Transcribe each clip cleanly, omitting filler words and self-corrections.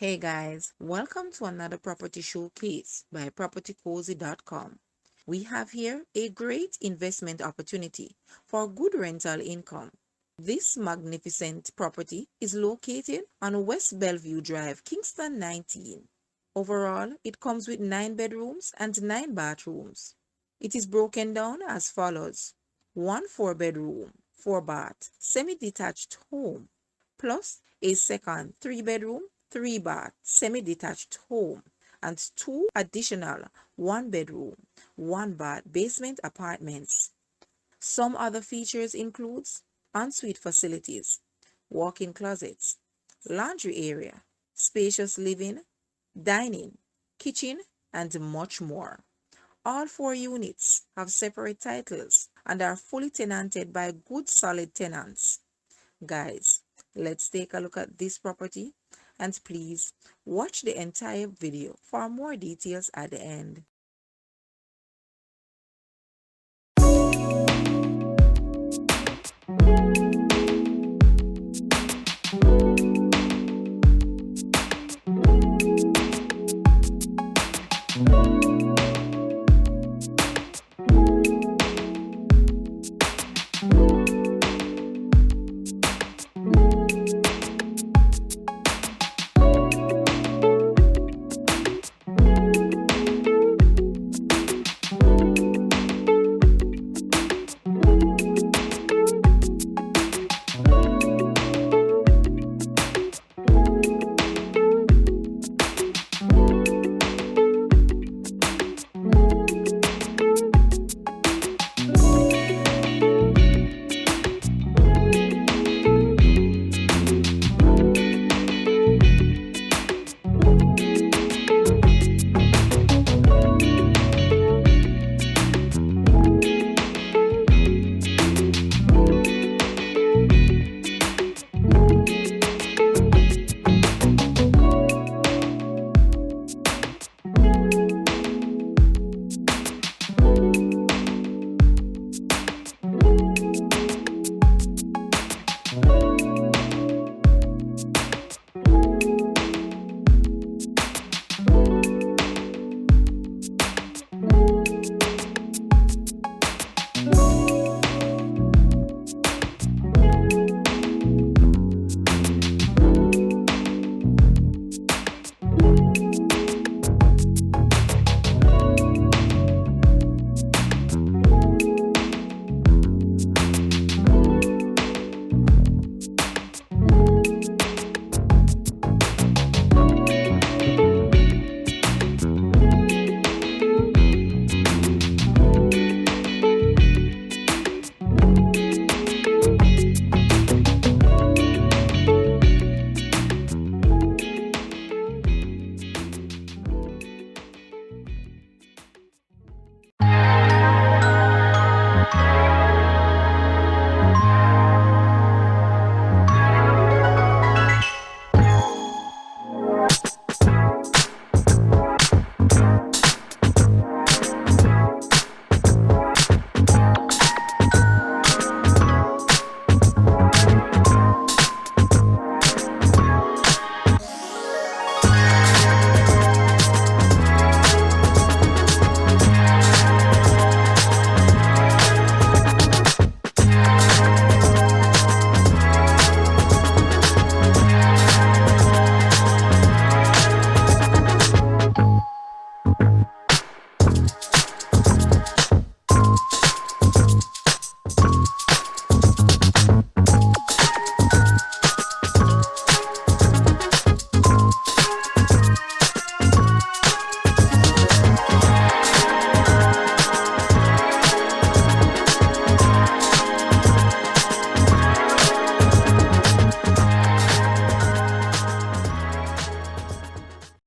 Hey guys, welcome to another property showcase by propertycozy.com. We have here a great investment opportunity for good rental income. This magnificent property is located on West Bellevue Drive, Kingston 19. Overall, it comes with 9 bedrooms and 9 bathrooms. It is broken down as follows: 1 4-bedroom, 4 bath, semi-detached home, plus a second 3-bedroom, 3 bath, semi-detached home, and 2 additional 1-bedroom, 1 bath basement apartments. Some other features includes ensuite facilities, walk-in closets, laundry area, spacious living, dining, kitchen, and much more. All 4 units have separate titles and are fully tenanted by good solid tenants. Guys, let's take a look at this property, and please watch the entire video for more details at the end.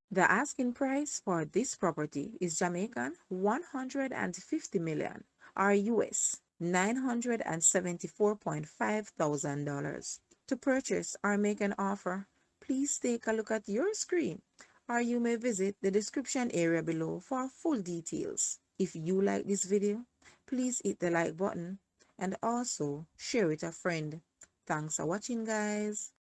The asking price for this property is Jamaican 150 million, or US $974.5 thousand. To purchase or make an offer, please take a look at your screen, or you may visit the description area below for full details. If you like this video, please hit the like button and also share it with a friend. Thanks for watching, guys.